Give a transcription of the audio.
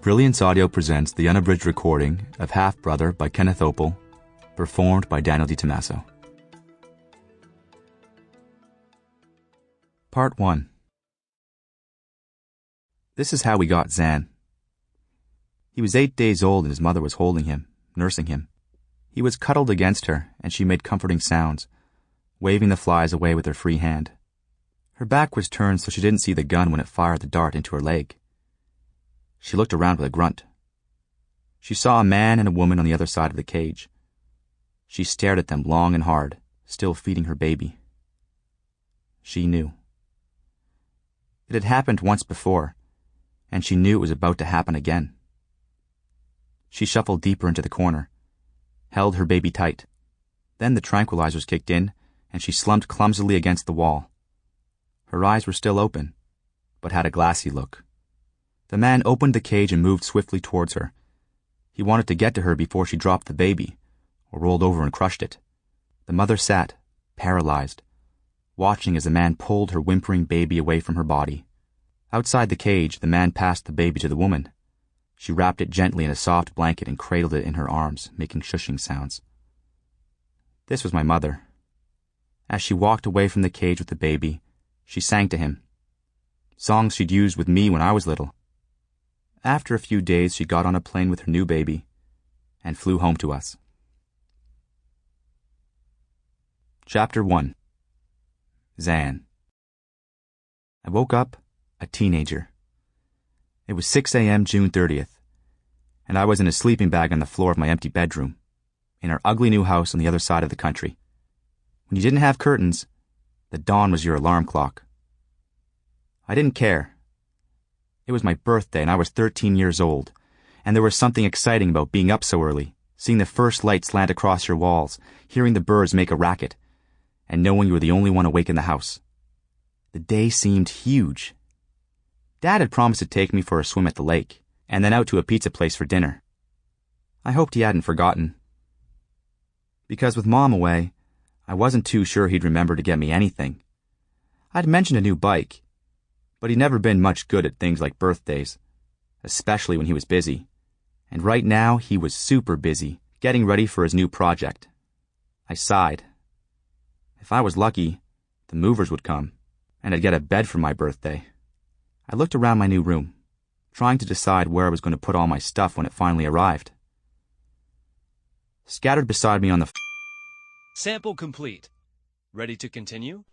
Brilliance Audio presents the unabridged recording of Half Brother by Kenneth Oppel, performed by Daniel D. Tomasso. Part 1. This is how we got Zan. He was 8 days old and his mother was holding him, nursing him. He was cuddled against her and she made comforting sounds, waving the flies away with her free hand. Her back was turned so she didn't see the gun when it fired the dart into her leg. She looked around with a grunt. She saw a man and a woman on the other side of the cage. She stared at them long and hard, still feeding her baby. She knew. It had happened once before, and she knew it was about to happen again. She shuffled deeper into the corner, held her baby tight. Then the tranquilizers kicked in, and she slumped clumsily against the wall. Her eyes were still open, but had a glassy look. The man opened the cage and moved swiftly towards her. He wanted to get to her before she dropped the baby, or rolled over and crushed it. The mother sat, paralyzed, watching as the man pulled her whimpering baby away from her body. Outside the cage, the man passed the baby to the woman. She wrapped it gently in a soft blanket and cradled it in her arms, making shushing sounds. This was my mother. As she walked away from the cage with the baby, she sang to him. Songs she'd used with me when I was little. After a few days, she got on a plane with her new baby and flew home to us. Chapter 1. Zan. I woke up a teenager. It was 6 a.m. June 30th, and I was in a sleeping bag on the floor of my empty bedroom, in our ugly new house on the other side of the country. When you didn't have curtains, the dawn was your alarm clock. I didn't care. It was my birthday and I was 13 years old, and there was something exciting about being up so early, seeing the first light slant across your walls, hearing the birds make a racket, and knowing you were the only one awake in the house. The day seemed huge. Dad had promised to take me for a swim at the lake, and then out to a pizza place for dinner. I hoped he hadn't forgotten. Because with Mom away, I wasn't too sure he'd remember to get me anything. I'd mentioned a new bike, but he'd never been much good at things like birthdays, especially when he was busy. And right now, he was super busy, getting ready for his new project. I sighed. If I was lucky, the movers would come, and I'd get a bed for my birthday. I looked around my new room, trying to decide where I was going to put all my stuff when it finally arrived. Scattered beside me on the Sample complete. Ready to continue?